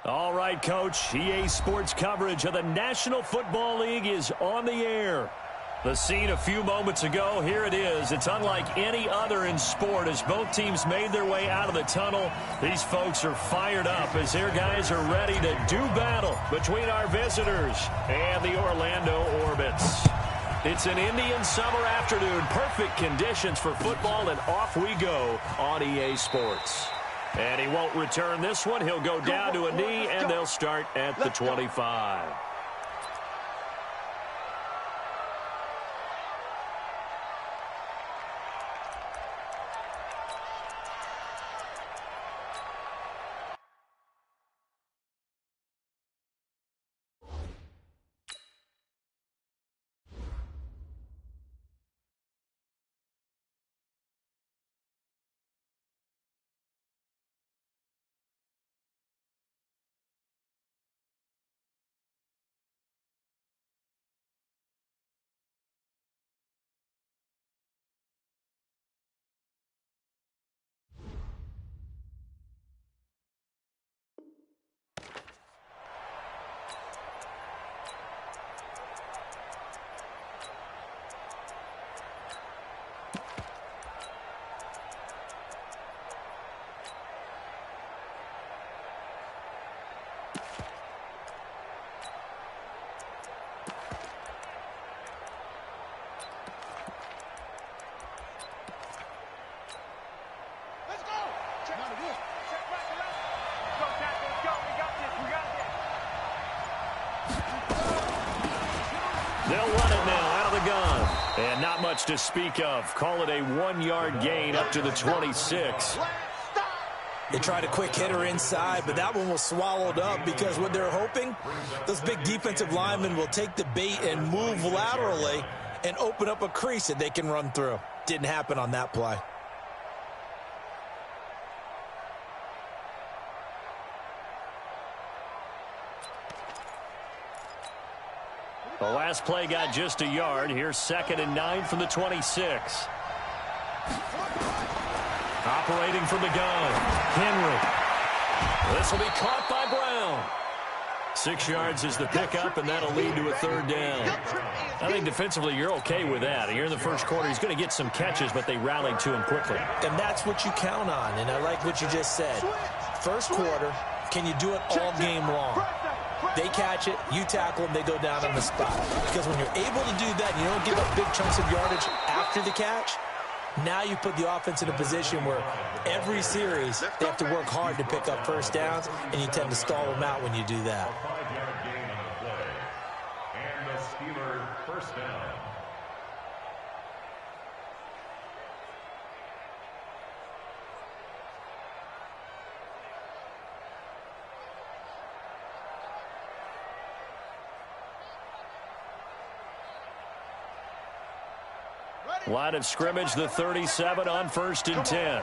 All right, Coach. EA Sports coverage of the National Football League is on the air. The scene a few moments ago, here it is. It's unlike any other in sport as both teams made their way out of the tunnel. These folks are fired up as their guys are ready to do battle between our visitors and the Orlando Orbits. It's an Indian summer afternoon. Perfect conditions for football, and off we go on EA Sports. And he won't return this one. He'll go down to a knee, and they'll start at the 25. They'll run it now out of the gun. And not much to speak of. Call it a 1-yard gain up to the 26. They tried a quick hitter inside, but that one was swallowed up because what they're hoping, those big defensive linemen will take the bait and move laterally and open up a crease that they can run through. Didn't happen on that play. The last play got just a yard. Here's 2nd and 9 from the 26. Operating from the gun, Henry. This will be caught by Brown. 6 yards is the pickup, and that'll lead to a 3rd down. I think defensively you're okay with that. Here in the first quarter, he's going to get some catches, but they rallied to him quickly. And that's what you count on, and I like what you just said. First quarter, can you do it all game long? They catch it, you tackle them, they go down on the spot. Because when you're able to do that, and you don't give up big chunks of yardage after the catch, now you put the offense in a position where every series they have to work hard to pick up first downs, and you tend to stall them out when you do that. And the Steelers first down. Line of scrimmage, the 37 on 1st and 10.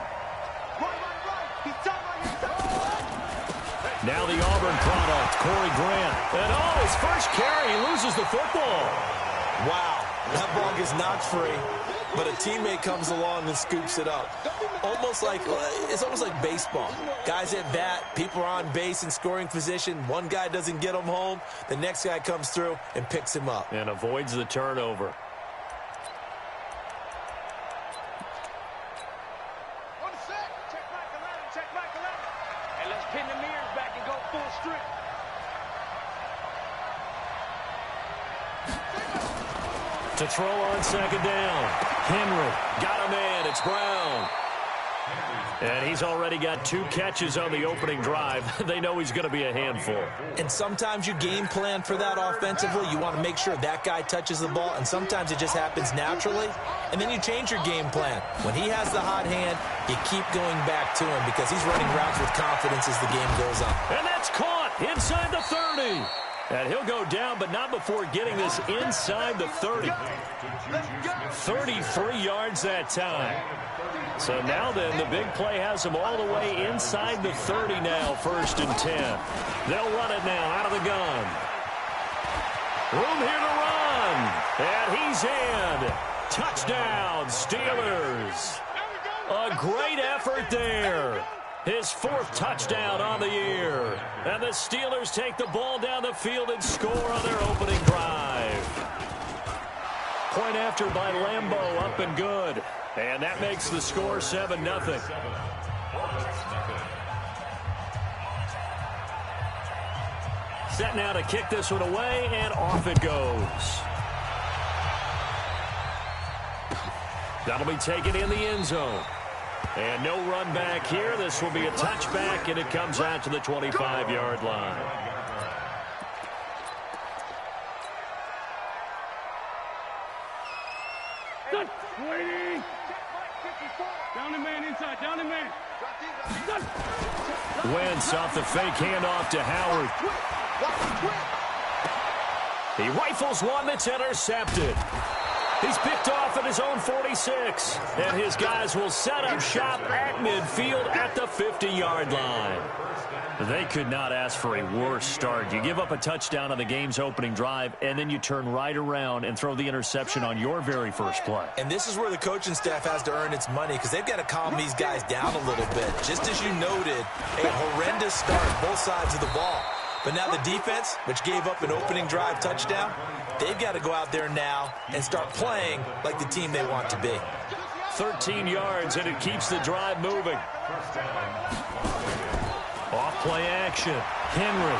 Now the Auburn product, Corey Grant. And his first carry, he loses the football. Wow, that ball gets knocked free, but a teammate comes along and scoops it up. It's almost like baseball. Guys at bat, people are on base in scoring position. One guy doesn't get him home. The next guy comes through and picks him up. And avoids the turnover. To throw on 2nd down. Henry got a man. It's Brown. And he's already got 2 catches on the opening drive. They know he's going to be a handful. And sometimes you game plan for that offensively. You want to make sure that guy touches the ball, and sometimes it just happens naturally. And then you change your game plan. When he has the hot hand, you keep going back to him because he's running routes with confidence as the game goes on. And that's caught inside the 30. And he'll go down, but not before getting this inside the 30. 33 yards that time. So now then, the big play has him all the way inside the 30 now, 1st and 10. They'll run it now out of the gun. Room here to run. And he's in. Touchdown, Steelers. A great effort there. His 4th touchdown on the year. And the Steelers take the ball down the field and score on their opening drive. Point after by Lambeau, up and good. And that makes the score 7-0. Set now to kick this one away, and off it goes. That'll be taken in the end zone. And no run back here. This will be a touchback, and it comes out to the 25-yard line. Down the man inside, down the man. Wentz off the fake handoff to Howard. He rifles one that's intercepted. He's picked off at his own 46. And his guys will set up shop at midfield at the 50-yard line. They could not ask for a worse start. You give up a touchdown on the game's opening drive, and then you turn right around and throw the interception on your very first play. And this is where the coaching staff has to earn its money, because they've got to calm these guys down a little bit. Just as you noted, a horrendous start, both sides of the ball. But now the defense, which gave up an opening drive touchdown, they've got to go out there now and start playing like the team they want to be. 13 yards, and it keeps the drive moving. Off-play action. Henry.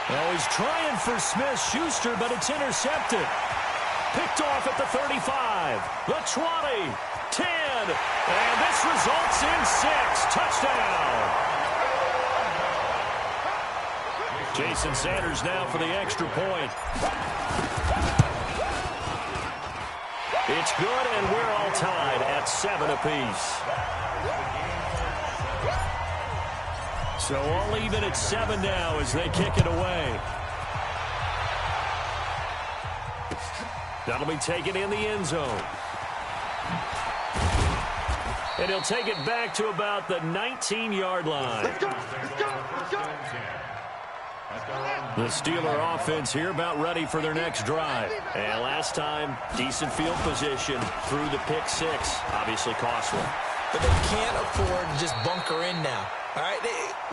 Now he's trying for Smith-Schuster, but it's intercepted. Picked off at the 35, the 20, 10, and this results in 6. Touchdown. Jason Sanders now for the extra point. It's good, and we're all tied at 7 apiece. So all even at 7 now as they kick it away. That'll be taken in the end zone. And he'll take it back to about the 19-yard line. Let's go, let's go, let's go. The Steeler offense here about ready for their next drive. And last time, decent field position through the pick 6. Obviously costly. But they can't afford to just bunker in now. All right,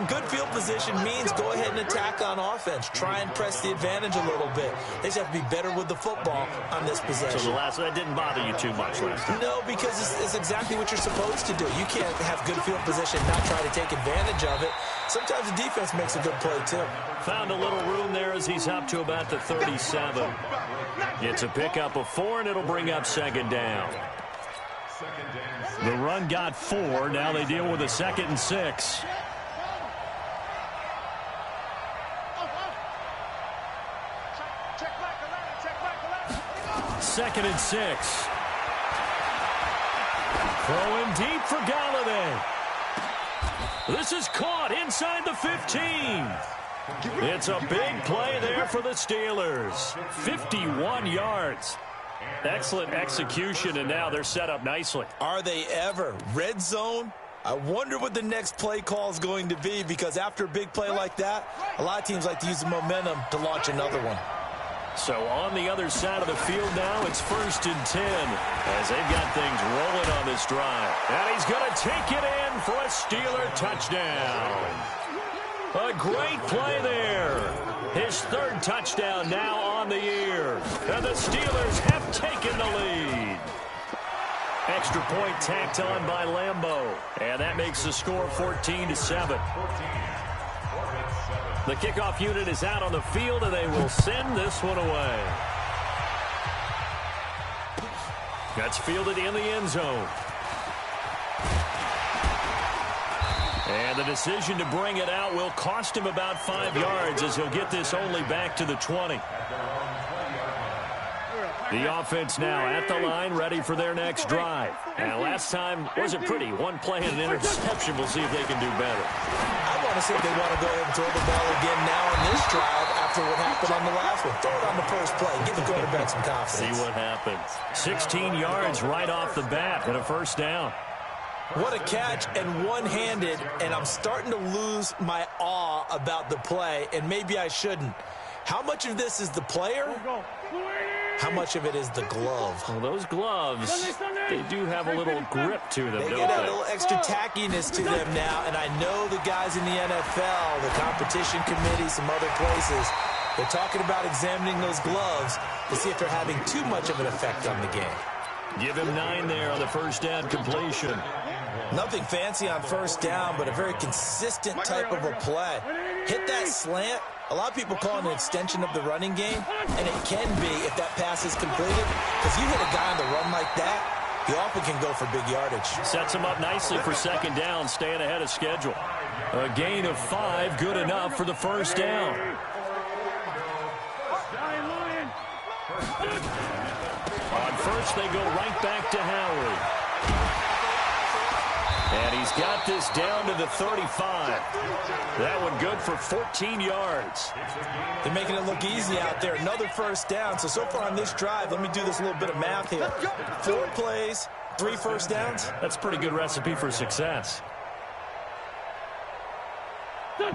good field position means go ahead and attack on offense. Try and press the advantage a little bit. They just have to be better with the football on this possession. So that didn't bother you too much last time? No, because it's exactly what you're supposed to do. You can't have good field position and not try to take advantage of it. Sometimes the defense makes a good play, too. Found a little room there as he's up to about the 37. It's a pickup of 4, and it'll bring up 2nd down. The run got 4. Now they deal with a 2nd and 6. Second and 6. Throwing deep for Galladay. This is caught inside the 15. It's a big play there for the Steelers. 51 yards. Excellent execution, and now they're set up nicely. Are they ever? Red zone? I wonder what the next play call is going to be, because after a big play like that, a lot of teams like to use the momentum to launch another one. So on the other side of the field now, it's 1st and 10 as they've got things rolling on this drive. And he's going to take it in for a Steeler touchdown. A great play there. His 3rd touchdown now on the year. And the Steelers have taken the lead. Extra point tacked on by Lambeau. And that makes the score 14-7. The kickoff unit is out on the field, and they will send this one away. That's fielded in the end zone. And the decision to bring it out will cost him about 5 yards as he'll get this only back to the 20. The offense now at the line, ready for their next drive. And last time wasn't pretty. One play and an interception. We'll see if they can do better. I want to see if they want to go ahead and throw the ball again now on this drive after what happened on the last one. Throw it on the first play. Give the quarterback some confidence. See what happens. 16 yards right off the bat and a 1st down. What a catch, and one-handed, and I'm starting to lose my awe about the play, and maybe I shouldn't. How much of this is the player? How much of it is the glove? Well, those gloves, they do have a little grip to them, They don't get a they? little extra tackiness to them now, and I know the guys in the NFL, the competition committee, some other places, they're talking about examining those gloves to see if they're having too much of an effect on the game. Give him 9 there on the first down completion. Nothing fancy on first down, but a very consistent type of a play. Hit that slant. A lot of people call it an extension of the running game, and it can be if that pass is completed, because you hit a guy on the run like that, he often can go for big yardage. Sets him up nicely for second down, staying ahead of schedule. A gain of 5, good enough for the first down. On first, they go right back to Howard. And he's got this down to the 35. That one good for 14 yards. They're making it look easy out there. Another first down. So far on this drive, let me do this little bit of math here. 4 plays, 3 first downs. That's a pretty good recipe for success.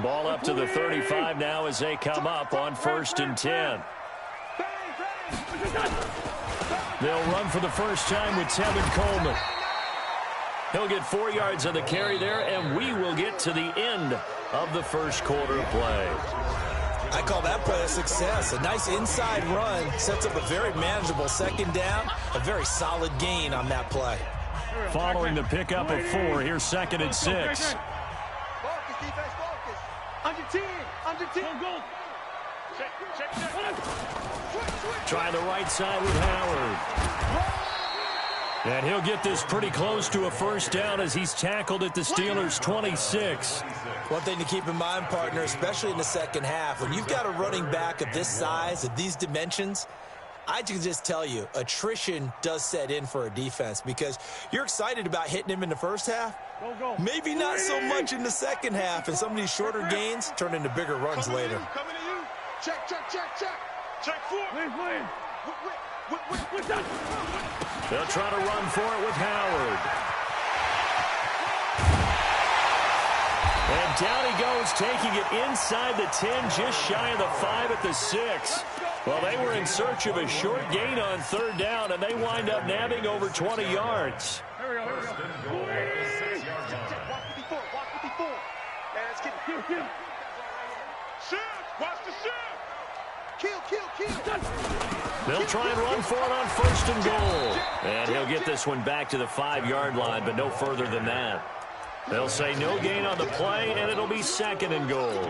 Ball up to the 35 now as they come up on first and 10. They'll run for the first time with Tevin Coleman. He'll get 4 yards on the carry there, and we will get to the end of the first quarter play. I call that play a success. A nice inside run sets up a very manageable second down. A very solid gain on that play. Following the pickup of 4, here's second and 6. Focus, defense, focus. Under 10, under 10. Go. Check. Try the right side with Howard. And he'll get this pretty close to a first down as he's tackled at the Steelers' 26. One thing to keep in mind, partner, especially in the second half, when you've got a running back of this size, of these dimensions, I can just tell you, attrition does set in for a defense because you're excited about hitting him in the first half. Maybe not so much in the second half, and some of these shorter gains turn into bigger runs later. Coming to you. Check. Check 4. They'll try to run for it with Howard. And down he goes, taking it inside the 10, just shy of the 5 at the 6. Well, they were in search of a short gain on third down, and they wind up nabbing over 20 yards. Here we go. Walk 54. Yeah, let's get kill. Shoot! Watch the shoot! Kill. They'll try and run for it on first and goal. And he'll get this one back to the 5-yard line, but no further than that. They'll say no gain on the play, and it'll be second and goal.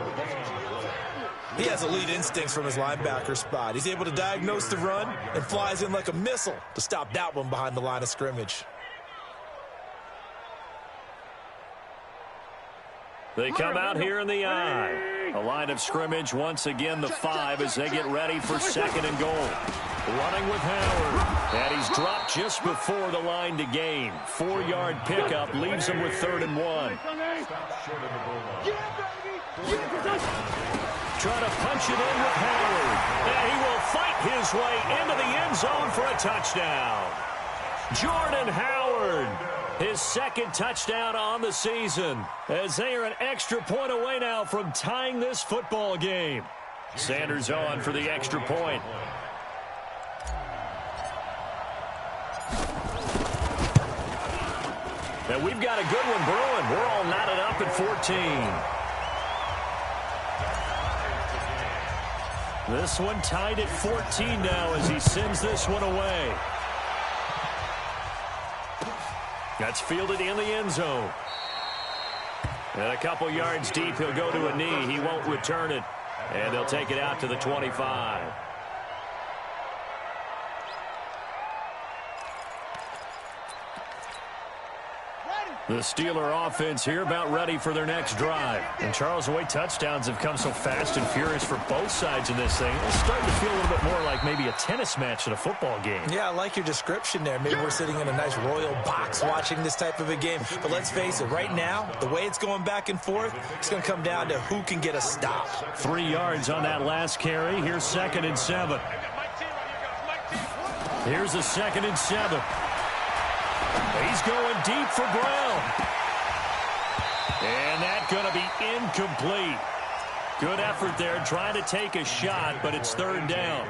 He has elite instincts from his linebacker spot. He's able to diagnose the run and flies in like a missile to stop that one behind the line of scrimmage. They come out here in the I. A line of scrimmage, once again the 5 as they get ready for second and goal. Running with Howard. And he's dropped just before the line to gain. 4-yard pickup leaves him with 3rd and 1. Trying to punch it in with Howard. And he will fight his way into the end zone for a touchdown. Jordan Howard. His second touchdown on the season as they are an extra point away now from tying this football game. Sanders on for the extra point. And we've got a good one brewing. We're all knotted up at 14. This one tied at 14 now as he sends this one away. That's fielded in the end zone. And a couple yards deep, he'll go to a knee. He won't return it. And they'll take it out to the 25. The Steeler offense here about ready for their next drive. And Charles, the way touchdowns have come so fast and furious for both sides in this thing, it's starting to feel a little bit more like maybe a tennis match in a football game. Yeah, I like your description there. Maybe we're sitting in a nice royal box watching this type of a game. But let's face it, right now, the way it's going back and forth, it's going to come down to who can get a stop. 3 yards on that last carry. Here's 2nd and 7. Here's a 2nd and 7. He's going deep for Brown. And that's going to be incomplete. Good effort there trying to take a shot, but it's 3rd down.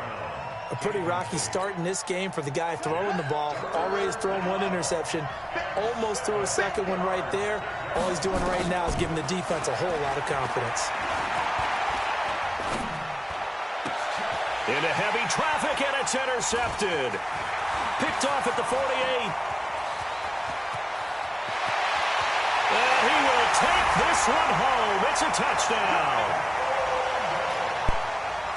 A pretty rocky start in this game for the guy throwing the ball. Already has thrown one interception. Almost threw a second one right there. All he's doing right now is giving the defense a whole lot of confidence. Into heavy traffic, and it's intercepted. Picked off at the 48. And he will take this one home. It's a touchdown.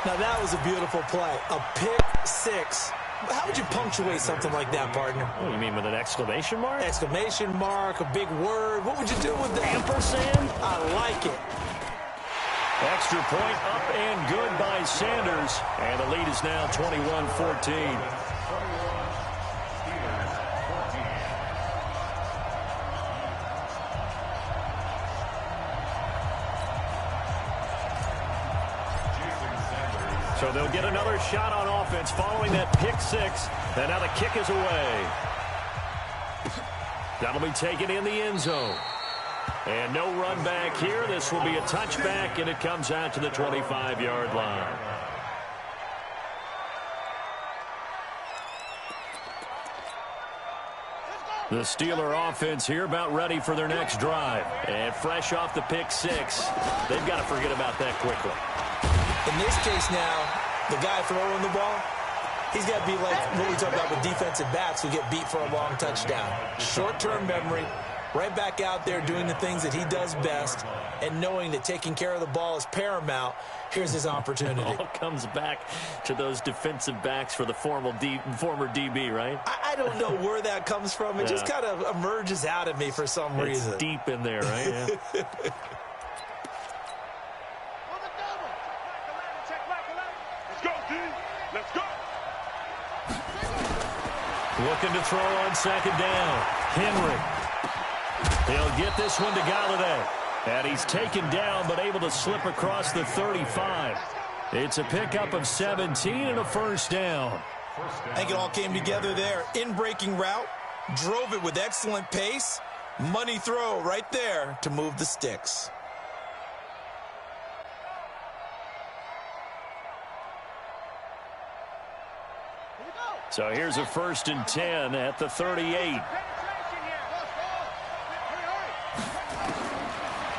Now, that was a beautiful play. A pick six. How would you punctuate something like that, partner? What do you mean, with an exclamation mark? Exclamation mark, a big word. What would you do with that? Ampersand? I like it. Extra point up and good by Sanders. And the lead is now 21-14. So they'll get another shot on offense following that pick six. And now the kick is away. That'll be taken in the end zone. And no run back here. This will be a touchback, and it comes out to the 25-yard line. The Steeler offense here about ready for their next drive. And fresh off the pick six, they've got to forget about that quickly. In this case now, the guy throwing the ball, he's got to be like what we talk about with defensive backs who get beat for a long touchdown. Short-term memory, right back out there doing the things that he does best, and knowing that taking care of the ball is paramount. Here's his opportunity. It all comes back to those defensive backs for the former DB, right? I don't know where that comes from. It just kind of emerges out of me for some reason. It's deep in there, right? Yeah. Looking to throw on second down. Henry. He'll get this one to Galladay. And he's taken down but able to slip across the 35. It's a pickup of 17 and a first down. I think it all came together there. In-breaking route. Drove it with excellent pace. Money throw right there to move the sticks. So here's a 1st and 10 at the 38.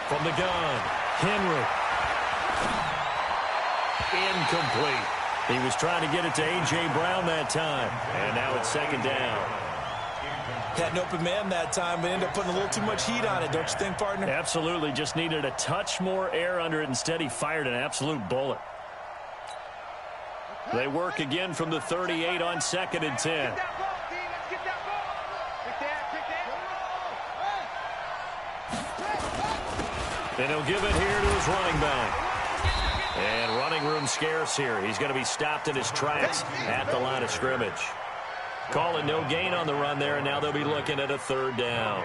From the gun, Henry. Incomplete. He was trying to get it to A.J. Brown that time. And now it's second down. Had an open man that time, but ended up putting a little too much heat on it, don't you think, partner? Absolutely. Just needed a touch more air under it. Instead, he fired an absolute bullet. They work again from the 38 on 2nd and 10. And he'll give it here to his running back. And running room scarce here. He's going to be stopped in his tracks at the line of scrimmage. Calling no gain on the run there, and now they'll be looking at a 3rd down.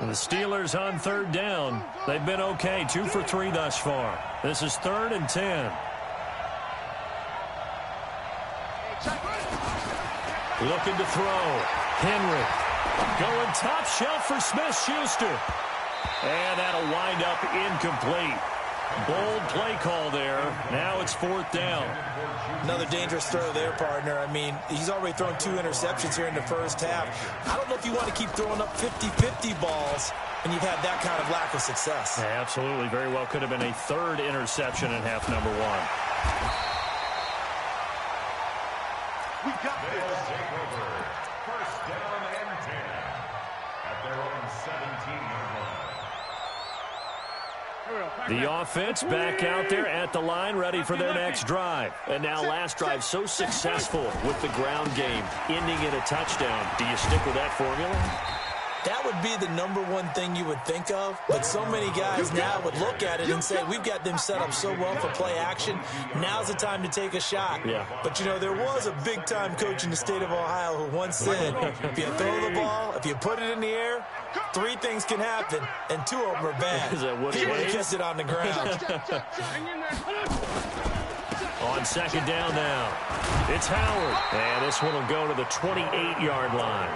And the Steelers on 3rd down. They've been okay, 2 for 3 thus far. This is 3rd and 10. Looking to throw. Henry. Going top shelf for Smith-Schuster. And that'll wind up incomplete. Bold play call there. Now it's 4th down. Another dangerous throw there, partner. I mean, he's already thrown 2 interceptions here in the first half. I don't know if you want to keep throwing up 50-50 balls when you've had that kind of lack of success. Yeah, absolutely. Very well could have been a 3rd interception in half number 1. We got this. Take over. 1st down and 10 at their own 17-yard line. The offense back out there at the line, ready for their next drive. And now last drive so successful with the ground game, ending in a touchdown. Do you stick with that formula? That would be the #1 thing you would think of, but so many guys now would look at it and say, we've got them set up so well for play action. Now's the time to take a shot. Yeah. But, you know, there was a big-time coach in the state of Ohio who once said, if you throw the ball, if you put it in the air, 3 things can happen, and 2 of them are bad. Is that what he it is? kept it on the ground. On 2nd down now, it's Howard. And this one will go to the 28-yard line.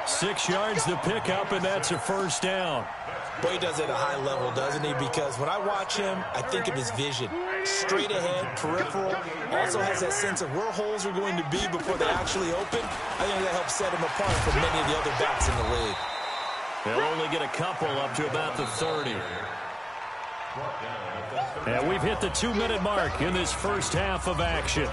6 yards to pick up, and that's a 1st down. Boy, he does it at a high level, doesn't he? Because when I watch him, I think of his vision. Straight ahead, peripheral, also has that sense of where holes are going to be before they actually open. I think that helps set him apart from many of the other backs in the league. They'll only get a couple up to about the 30. And we've hit the 2-minute mark in this first half of action.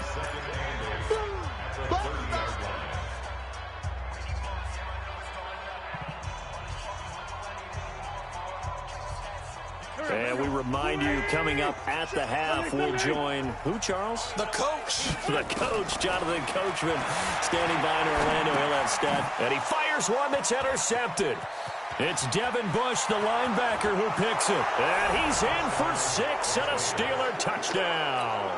And we remind you, coming up at the half, we'll join who, Charles? The coach. The coach, Jonathan Coachman, standing by in Orlando. He'll have stat. And he fires one that's intercepted. It's Devin Bush, the linebacker, who picks it. And he's in for 6 and a Steeler touchdown.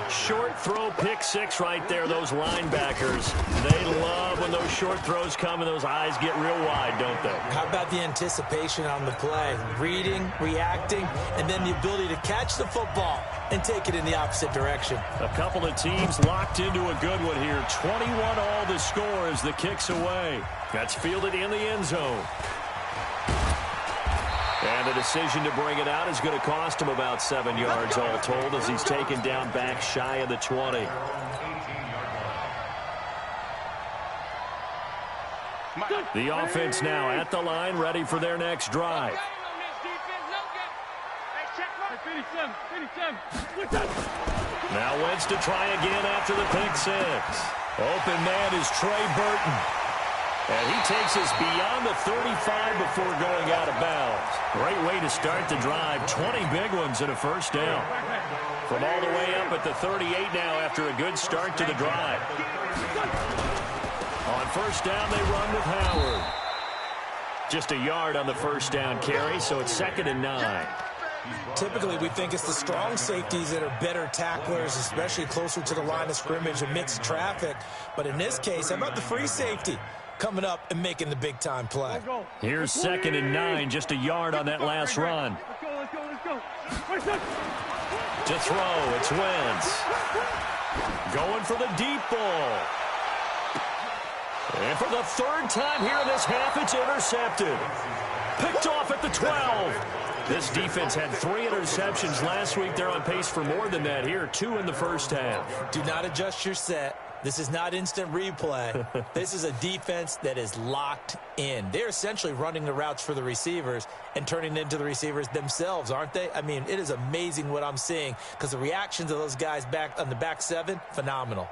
Short throw, pick 6 right there. Those linebackers, they love when those short throws come and those eyes get real wide, don't they? How about the anticipation on the play? Reading, reacting, and then the ability to catch the football and take it in the opposite direction. A couple of teams locked into a good one here. 21 all the score as the kick's away. That's fielded in the end zone. And the decision to bring it out is going to cost him about 7 yards all told as he's taken down back shy of the 20. The offense now at the line, ready for their next drive. Now Wentz to try again after the pick 6. Open man is Trey Burton. And he takes us beyond the 35 before going out of bounds. Great way to start the drive. 20 big ones and a first down. From all the way up at the 38 now after a good start to the drive. On first down, they run with Howard. Just a yard on the first down carry, so it's 2nd and 9. Typically, we think it's the strong safeties that are better tacklers, especially closer to the line of scrimmage amidst traffic. But in this case, how about the free safety coming up and making the big-time play? Here's 2nd and 9, just a yard on that last run. To throw, it's Wentz. Going for the deep ball. And for the 3rd time here in this half, it's intercepted. Picked off at the 12. This defense had 3 interceptions last week. They're on pace for more than that here. 2 in the first half. Do not adjust your set. This is not instant replay. This is a defense that is locked in. They're essentially running the routes for the receivers and turning into the receivers themselves, aren't they? I mean, it is amazing what I'm seeing because the reactions of those guys back on the back 7, phenomenal.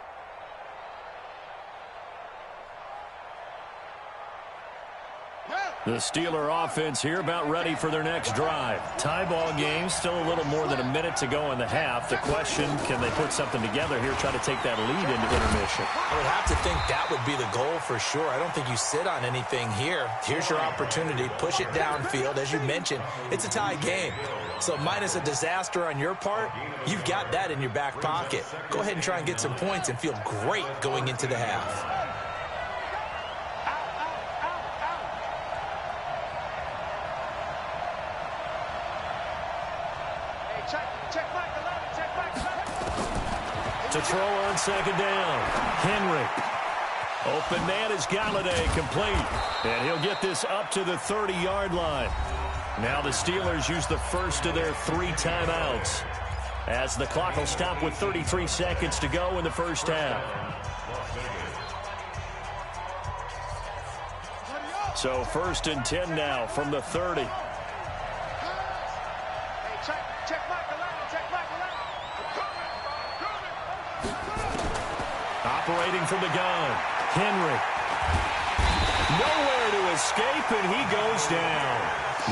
The Steeler offense here about ready for their next drive. Tie ball game, still a little more than a minute to go in the half. The question, can they put something together here, try to take that lead into intermission? I would have to think that would be the goal for sure. I don't think you sit on anything here. Here's your opportunity. Push it downfield. As you mentioned, it's a tie game. So minus a disaster on your part, you've got that in your back pocket. Go ahead and try and get some points and feel great going into the half. To throw on 2nd down. Henry. Open man is Galladay, complete. And he'll get this up to the 30-yard line. Now the Steelers use the first of their 3 timeouts as the clock will stop with 33 seconds to go in the first half. So 1st and 10 now from the 30. Operating from the gun, Henry. Nowhere to escape, and he goes down.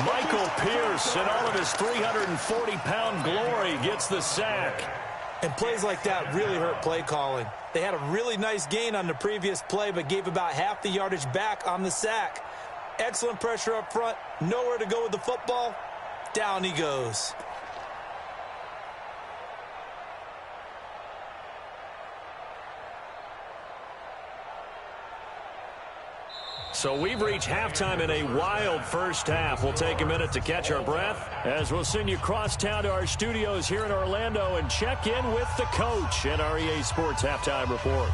Michael Pierce, in all of his 340-pound glory, gets the sack. And plays like that really hurt play calling. They had a really nice gain on the previous play, but gave about half the yardage back on the sack. Excellent pressure up front. Nowhere to go with the football. Down he goes. So we've reached halftime in a wild first half. We'll take a minute to catch our breath as we'll send you cross town to our studios here in Orlando and check in with the coach at our EA Sports Halftime Report.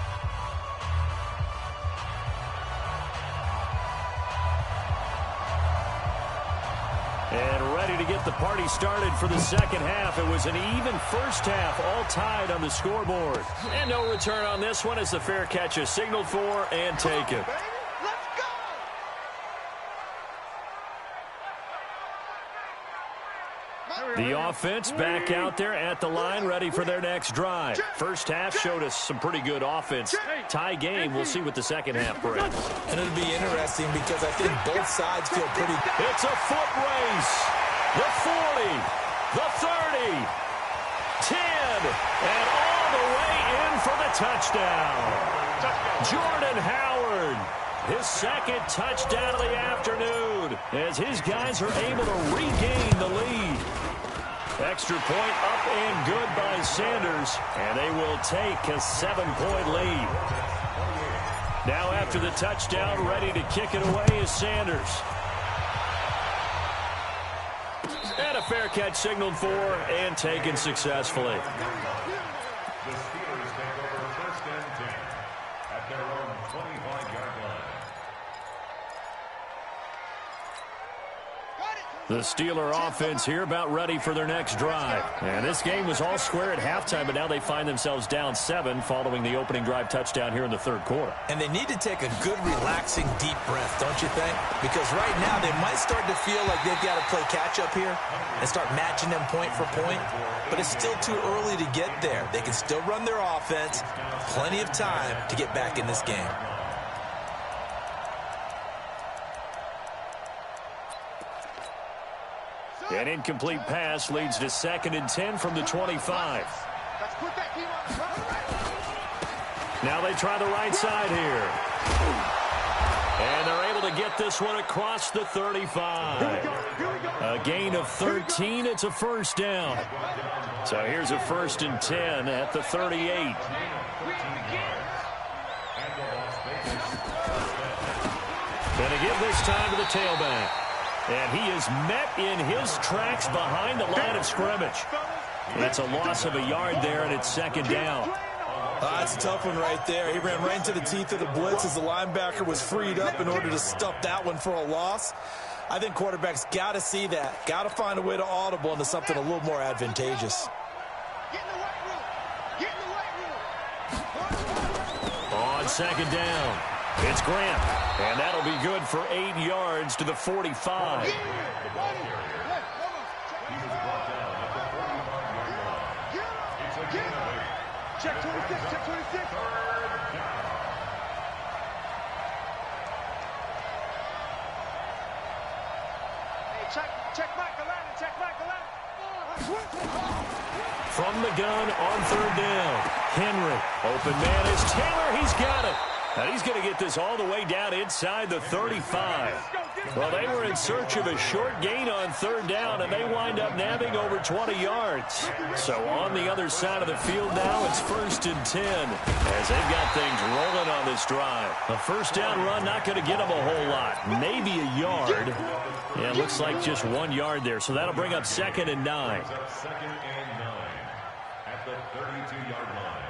party started for the second half. It was an even first half, all tied on the scoreboard. And no return on this one as the fair catch is signaled for and taken. The offense back out there at the line, ready for their next drive. First half showed us some pretty good offense. Tie game. We'll see what the second half brings. And it'll be interesting because I think both sides feel pretty... It's a foot race. The 40, the 30, 10, and all the way in for the touchdown. Jordan Howard, his second touchdown of the afternoon, as his guys are able to regain the lead. Extra point up and good by Sanders, and they will take a 7-point lead. Now after the touchdown, ready to kick it away is Sanders. And a fair catch signaled for and taken successfully. The Steelers take over first and 10 at their own 25-yard line. The Steeler offense here about ready for their next drive. And this game was all square at halftime, but now they find themselves down 7 following the opening drive touchdown here in the third quarter. And they need to take a good, relaxing, deep breath, don't you think? Because right now they might start to feel like they've got to play catch-up here and start matching them point for point. But it's still too early to get there. They can still run their offense. Plenty of time to get back in this game. An incomplete pass leads to 2nd and 10 from the 25. Now they try the right side here. And they're able to get this one across the 35. A gain of 13. It's a first down. So here's a 1st and 10 at the 38. And again this time to the tailback. And he is met in his tracks behind the line of scrimmage. It's a loss of a yard there, and it's 2nd down. That's a tough one right there. He ran right into the teeth of the blitz as the linebacker was freed up in order to stuff that one for a loss. I think quarterbacks got to see that. Got to find a way to audible into something a little more advantageous. On 2nd down, it's Grant. And that'll be good for 8 yards to the 45. Check 26, check 26. Hey, check Michael Allen, check Michael Allen. From the gun on 3rd down. Henry, open man is Taylor. He's got it. And he's going to get this all the way down inside the 35. Well, they were in search of a short gain on 3rd down, and they wind up nabbing over 20 yards. So on the other side of the field now, it's 1st and 10 as they've got things rolling on this drive. A 1st down run not going to get them a whole lot. Maybe a yard. Yeah, it looks like just 1 yard there. So that'll bring up 2nd and 9. 2nd and 9 at the 32-yard line.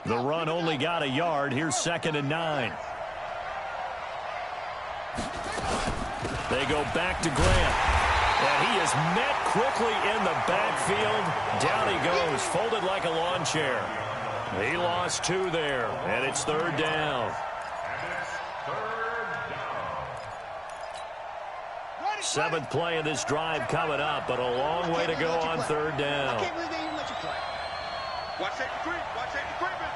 The run only got a yard. Here's 2nd and 9. They go back to Grant. And he is met quickly in the backfield. Down he goes, folded like a lawn chair. He lost 2 there, and it's 3rd down. Seventh play of this drive coming up, but a long way to go on 3rd down. I can't believe they even let you play. Watch safety creep. Watch safety creeping.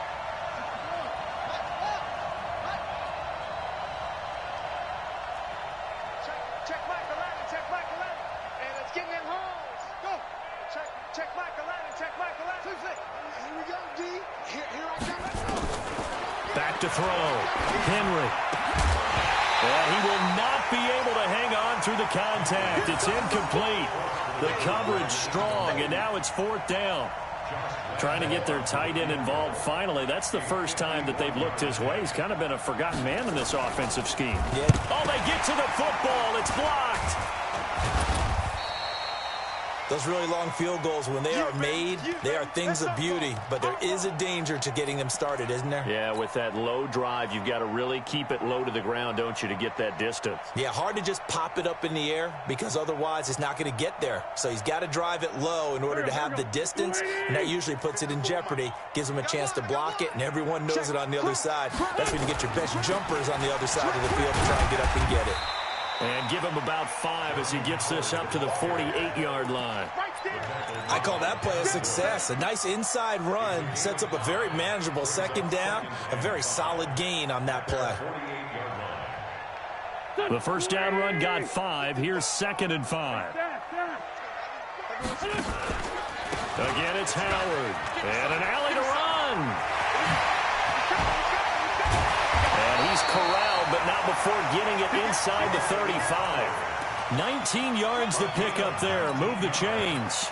Check Michael Allen, check Michael Allen. And let's get in them holes. Go. Check Michael Allen, check Michael Allen. Here we go, D. Here I come. Let's go. Back to throw. Henry. And he will not be able to hang on through the contact. It's incomplete. The coverage strong, and now it's 4th down. Trying to get their tight end involved finally. That's the first time that they've looked his way. He's kind of been a forgotten man in this offensive scheme. Yeah. Oh, they get to the football. It's blocked. Those really long field goals, when they are made, they are things of beauty, but there is a danger to getting them started, isn't there? Yeah, with that low drive, you've got to really keep it low to the ground, don't you, to get that distance? Yeah, hard to just pop it up in the air because otherwise it's not going to get there. So he's got to drive it low in order to have the distance, and that usually puts it in jeopardy, gives him a chance to block it, and everyone knows it on the other side. That's when you get your best jumpers on the other side of the field to try and get up and get it. And give him about 5 as he gets this up to the 48-yard line. I call that play a success. A nice inside run sets up a very manageable second down, a very solid gain on that play. The first down run got 5. Here's 2nd and 5. Again, it's Howard. And an alley to run. And he's corralled, but not before getting it inside the 35. 19 yards to pick up there. Move the chains.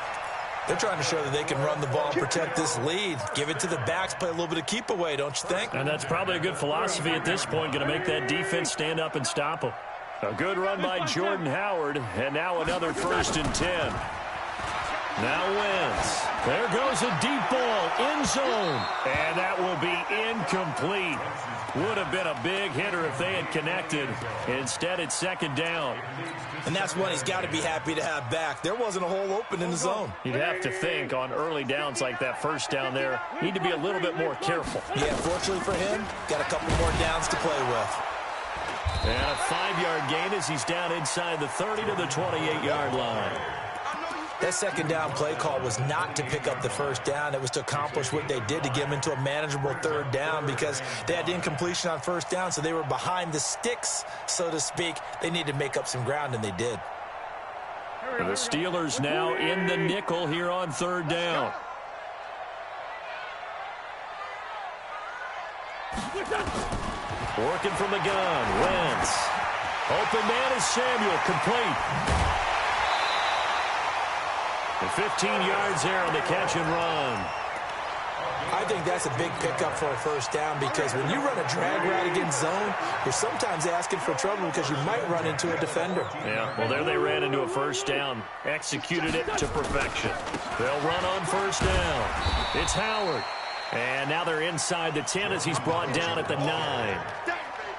They're trying to show that they can run the ball and protect this lead. Give it to the backs, play a little bit of keep away, don't you think? And that's probably a good philosophy at this point, going to make that defense stand up and stop them. A good run by Jordan Howard, and now another 1st and 10. Now Wentz. There goes a deep ball, end zone, and that will be incomplete. Would have been a big hitter if they had connected. Instead, it's 2nd down. And that's one he's got to be happy to have back. There wasn't a hole open in the zone. You'd have to think on early downs like that first down there, need to be a little bit more careful. Yeah, fortunately for him, got a couple more downs to play with. And a 5-yard gain as he's down inside the 30 to the 28-yard line. That second down play call was not to pick up the first down. It was to accomplish what they did to get them into a manageable 3rd down because they had incompletion on 1st down, so they were behind the sticks, so to speak. They needed to make up some ground, and they did. The Steelers now in the nickel here on 3rd down. Working from the gun, Wentz. Open man is Samuel, complete. And 15 yards there on the catch and run. I think that's a big pickup for a 1st down because when you run a drag route against zone, you're sometimes asking for trouble because you might run into a defender. Yeah, well, there they ran into a 1st down. Executed it to perfection. They'll run on 1st down. It's Howard. And now they're inside the 10 as he's brought down at the 9.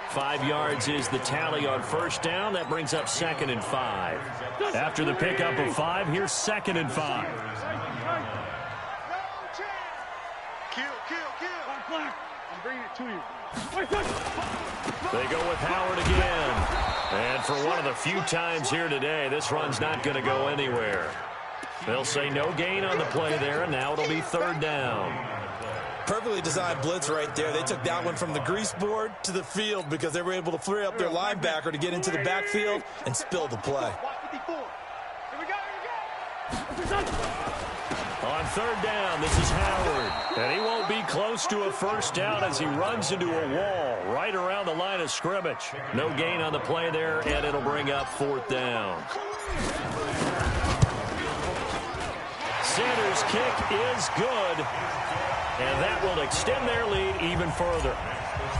5 yards is the tally on 1st down. That brings up 2nd and 5. After the pickup of 5, here's 2nd and 5. I'm bringing it to you. They go with Howard again. And for one of the few times here today, this run's not going to go anywhere. They'll say no gain on the play there, and now it'll be 3rd down. Perfectly designed blitz right there. They took that one from the grease board to the field because they were able to free up their linebacker to get into the backfield and spill the play. On 3rd down, this is Howard. And he won't be close to a 1st down as he runs into a wall right around the line of scrimmage. No gain on the play there, and it'll bring up 4th down. Sanders' kick is good. And that will extend their lead even further.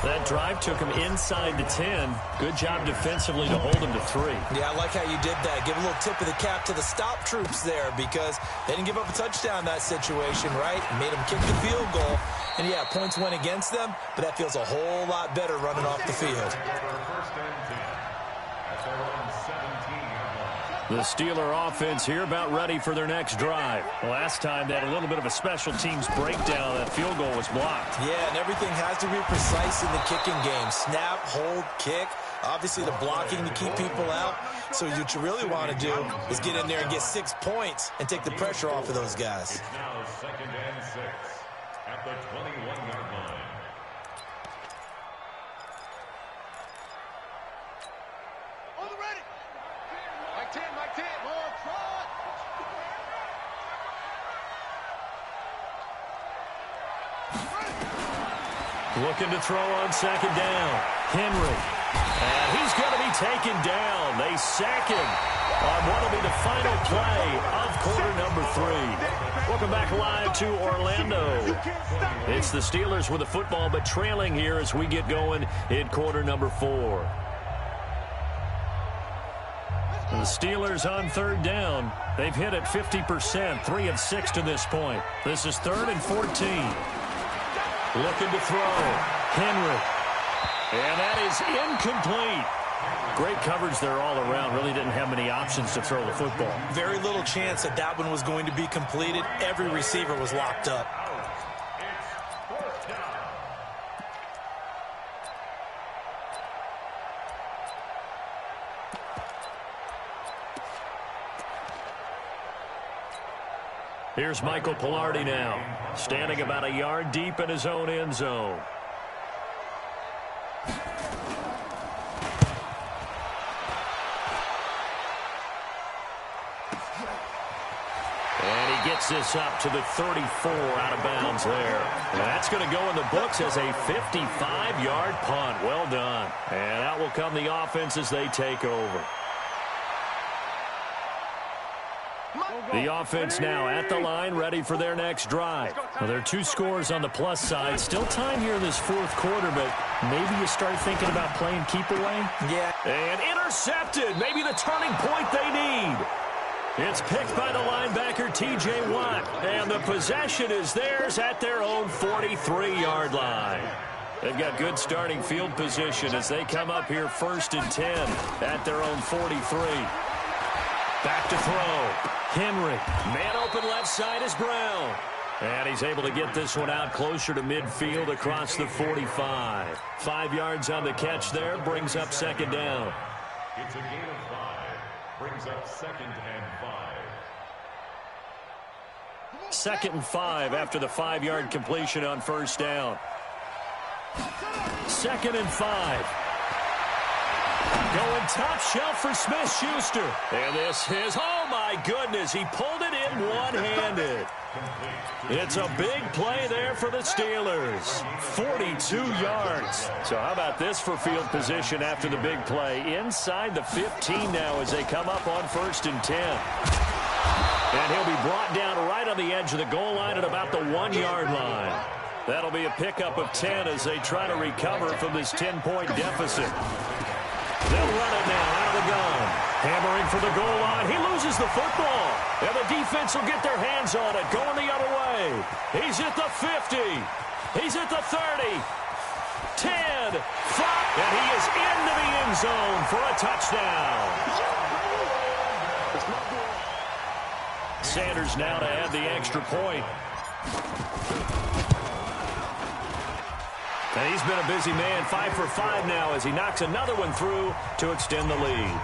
That drive took him inside the 10. Good job defensively to hold him to 3. Yeah, I like how you did that. Give a little tip of the cap to the stop troops there because they didn't give up a touchdown in that situation, right? Made them kick the field goal. And, yeah, points went against them, but that feels a whole lot better running off the field. The Steeler offense here about ready for their next drive. Last time they had a little bit of a special teams breakdown. That field goal was blocked. Yeah, and everything has to be precise in the kicking game. Snap, hold, kick. Obviously the blocking to keep people out. So what you really want to do is get in there and get 6 points and take the pressure off of those guys. Now 2nd and 6 at the 21-yard line. Looking to throw on 2nd down. Henry. And he's going to be taken down. They sack him on what will be the final play of quarter number 3. Welcome back live to Orlando. It's the Steelers with the football, but trailing here as we get going in quarter number 4. The Steelers on third down. They've hit it 50%, 3 of 6 to this point. This is 3rd and 14. Looking to throw. Henry. And that is incomplete. Great coverage there all around. Really didn't have many options to throw the football. Very little chance that that one was going to be completed. Every receiver was locked up. Here's Michael Pilardi now, standing about a yard deep in his own end zone. And he gets this up to the 34 out of bounds there. And that's going to go in the books as a 55-yard punt. Well done. And out will come the offense as they take over. The offense now at the line, ready for their next drive. Well, there are 2 scores on the plus side. Still time here in this 4th quarter, but maybe you start thinking about playing keep away? Yeah. And intercepted. Maybe the turning point they need. It's picked by the linebacker, T.J. Watt. And the possession is theirs at their own 43-yard line. They've got good starting field position as they come up here 1st and 10 at their own 43. Back to throw. Henry. Man open left side is Brown. And he's able to get this one out closer to midfield across the 45. 5 yards on the catch there. Brings up 2nd down. It's a gain of 5. Brings up 2nd and 5. 2nd and 5 after the 5-yard completion on 1st down. 2nd and 5. Going top shelf for Smith-Schuster. And this is, oh my goodness, he pulled it in one-handed. It's a big play there for the Steelers. 42 yards. So how about this for field position after the big play? Inside the 15 now as they come up on 1st and 10. And he'll be brought down right on the edge of the goal line at about the 1-yard line. That'll be a pickup of 10 as they try to recover from this 10-point deficit. They'll run it now out of the gun. Hammering for the goal line. He loses the football. And the defense will get their hands on it. Going the other way. He's at the 50. He's at the 30. 10. 5. And he is into the end zone for a touchdown. Sanders now to add the extra point. And he's been a busy man, 5 for 5 now as he knocks another one through to extend the lead.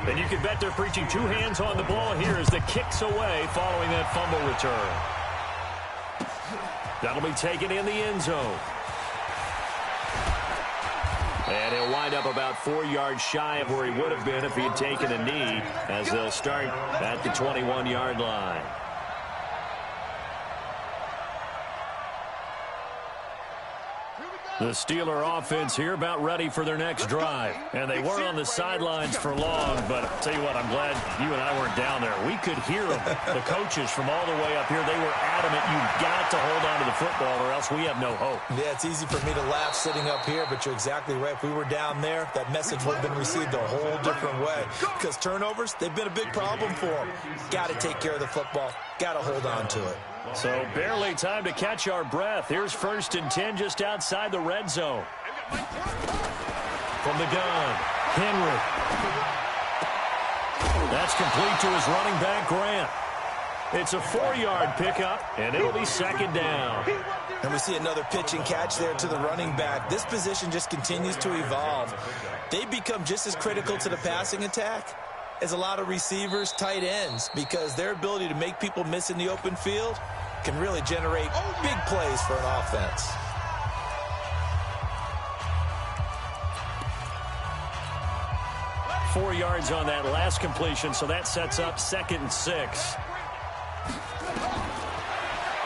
And you can bet they're preaching 2 hands on the ball here as the kick's away following that fumble return. That'll be taken in the end zone. And he'll wind up about 4 yards shy of where he would have been if he had taken a knee as they'll start at the 21-yard line. The Steeler offense here about ready for their next drive. And they weren't on the sidelines for long, but I'll tell you what, I'm glad you and I weren't down there. We could hear them, the coaches from all the way up here. They were adamant, you've got to hold on to the football or else we have no hope. Yeah, it's easy for me to laugh sitting up here, but you're exactly right. If we were down there, that message would have been received a whole different way. Because turnovers, they've been a big problem for them. Got to take care of the football. Got to hold on to it. So barely time to catch our breath. Here's 1st and 10 just outside the red zone. From the gun, Henry. That's complete to his running back, Grant. It's a 4-yard pickup, and it'll be 2nd down. And we see another pitch and catch there to the running back. This position just continues to evolve. They become just as critical to the passing attack as a lot of receivers, tight ends, because their ability to make people miss in the open field can really generate big plays for an offense. Four yards on that last completion, so that sets up 2nd and 6.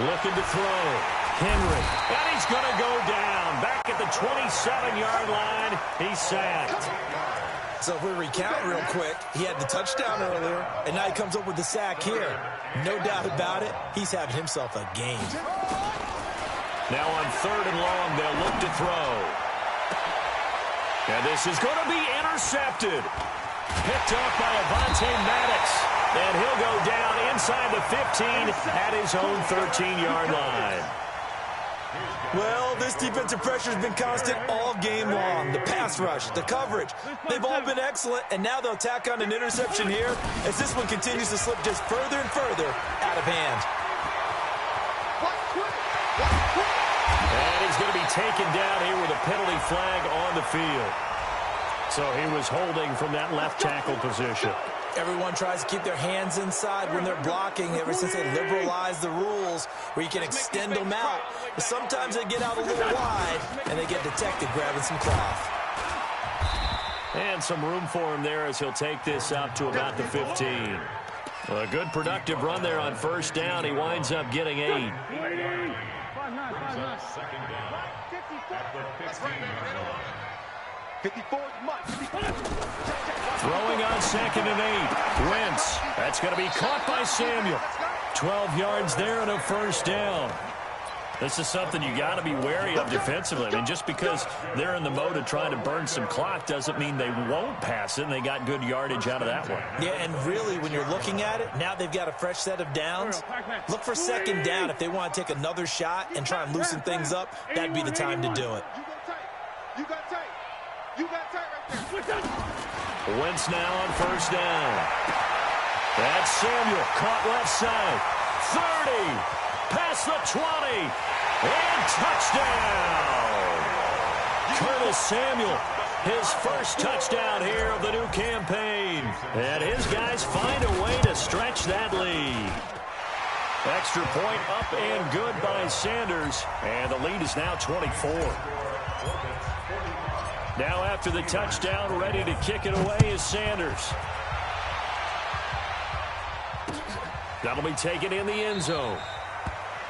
Looking to throw. Henry. And he's going to go down. Back at the 27-yard line. He's sacked. So if we recount real quick, he had the touchdown earlier, and now he comes up with the sack here. No doubt about it, he's having himself a game. Now on 3rd and long, they'll look to throw. And this is going to be intercepted. Picked off by Avonte Maddox. And he'll go down inside the 15 at his own 13-yard line. Well, this defensive pressure has been constant all game long. The pass rush, the coverage, they've all been excellent, and now they'll tack on an interception here as this one continues to slip just further and further out of hand. And he's going to be taken down here with a penalty flag on the field. So he was holding from that left tackle position. Everyone tries to keep their hands inside when they're blocking ever since they liberalized the rules where you can extend them out. But sometimes they get out a little wide, and they get detected grabbing some cloth. And some room for him there as he'll take this up to about the 15. A good productive run there on first down. He winds up getting 8. Second down at the 15-yard line. 54 much. Throwing on 2nd and 8. Wentz. That's going to be caught by Samuel. 12 yards there and a first down. This is something you got to be wary of defensively. I mean, just because they're in the mode of trying to burn some clock doesn't mean they won't pass it, and they got good yardage out of that one. Yeah, and really, when you're looking at it, now they've got a fresh set of downs. Look for 2nd down. If they want to take another shot and try and loosen things up, that'd be the time to do it. You got tight. You got tight right there. Wentz now on first down. That's Samuel, caught left side. 30, past the 20, and touchdown! Curtis Samuel, his first touchdown here of the new campaign. And his guys find a way to stretch that lead. Extra point up and good by Sanders, and the lead is now 24. Now after the touchdown, ready to kick it away is Sanders. That'll be taken in the end zone.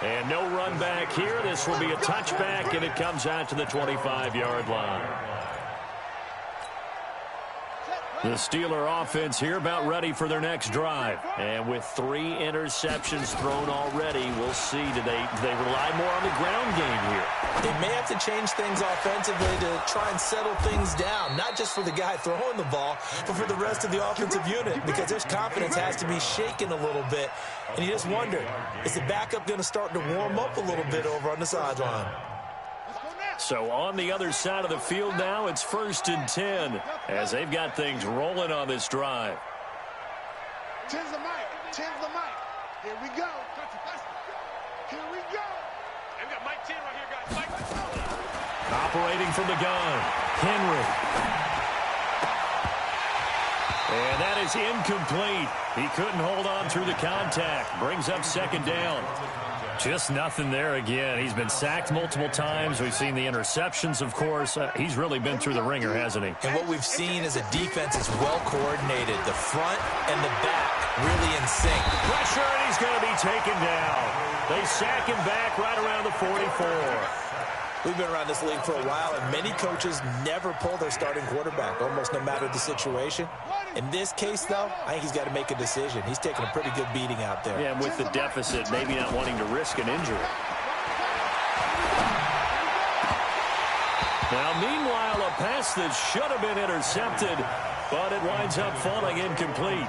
And no run back here. This will be a touchback, and it comes out to the 25-yard line. The Steeler offense here about ready for their next drive. And with 3 interceptions thrown already, we'll see. Do they rely more on the ground game here? They may have to change things offensively to try and settle things down, not just for the guy throwing the ball, but for the rest of the offensive unit, because their confidence has to be shaken a little bit. And you just wonder, is the backup going to start to warm up a little bit over on the sideline? So on the other side of the field now, it's 1st and 10 as they've got things rolling on this drive. 10's the mic. 10's the mic. Here we go. Here we go. I've got Mike 10 right here, guys. Mike. Operating from the gun, Henry. And that is incomplete. He couldn't hold on through the contact. Brings up 2nd down. Just nothing there again. He's been sacked multiple times. We've seen the interceptions, of course. He's really been through the ringer, hasn't he? And what we've seen is a defense is well coordinated. The front and the back really in sync. Pressure, and he's going to be taken down. They sack him back right around the 44. We've been around this league for a while, and many coaches never pull their starting quarterback, almost no matter the situation. In this case, though, I think he's got to make a decision. He's taking a pretty good beating out there. Yeah, and with the deficit, maybe not wanting to risk an injury. Now, meanwhile, a pass that should have been intercepted, but it winds up falling incomplete.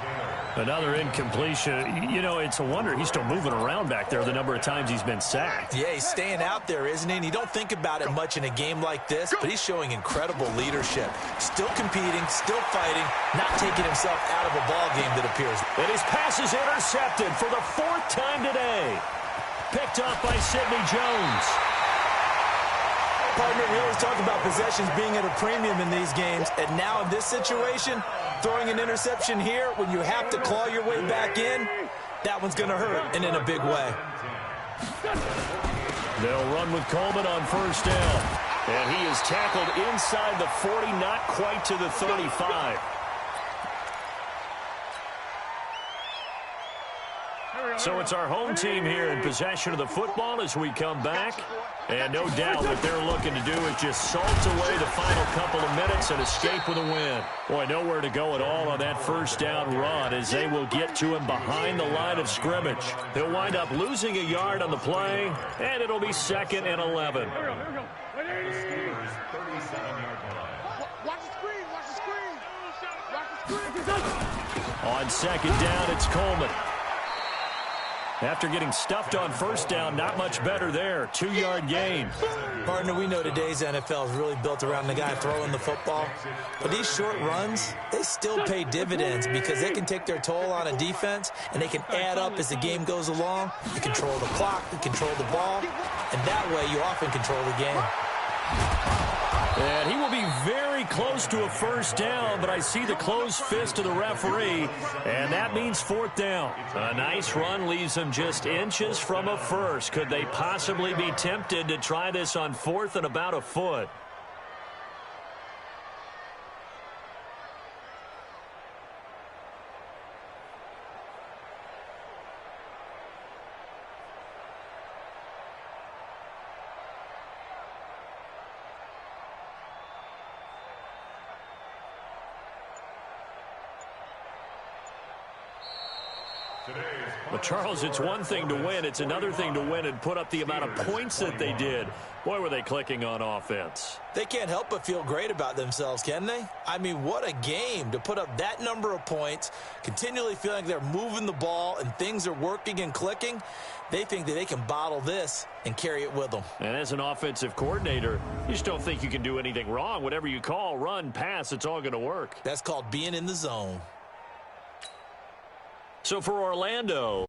Another incompletion. You know, it's a wonder he's still moving around back there the number of times he's been sacked. Yeah, he's staying out there, isn't he? And you don't think about it much in a game like this, but he's showing incredible leadership. Still competing, still fighting, not taking himself out of a ball game that appears. And his pass is intercepted for the 4th time today. Picked up by Sidney Jones. Partner, we always talk about possessions being at a premium in these games, and now in this situation, throwing an interception here when you have to claw your way back in, that one's going to hurt, and in a big way. They'll run with Coleman on first down. And he is tackled inside the 40, not quite to the 35. So it's our home team here in possession of the football as we come back. And no doubt what they're looking to do is just salt away the final couple of minutes and escape with a win. Boy, nowhere to go at all on that first down run as they will get to him behind the line of scrimmage. He'll wind up losing a yard on the play, and it'll be 2nd and 11. The Steelers' 37-yard line. Watch the screen. Watch the screen. Watch the screen. On second down, it's Coleman. After getting stuffed on first down, not much better there. 2-yard gain. Partner, we know today's NFL is really built around the guy throwing the football. But these short runs, they still pay dividends because they can take their toll on a defense, and they can add up as the game goes along. You control the clock, you control the ball, and that way you often control the game. And he will be very close to a first down, but I see the closed fist of the referee, and that means fourth down. A nice run leaves them just inches from a first. Could they possibly be tempted to try this on fourth and about a foot? Well, Charles, it's one thing to win. It's another thing to win and put up the amount of points that they did. Boy, were they clicking on offense. They can't help but feel great about themselves, can they? I mean, what a game to put up that number of points, continually feeling like they're moving the ball and things are working and clicking. They think that they can bottle this and carry it with them. And as an offensive coordinator, you just don't think you can do anything wrong. Whatever you call, run, pass, it's all going to work. That's called being in the zone. So for Orlando,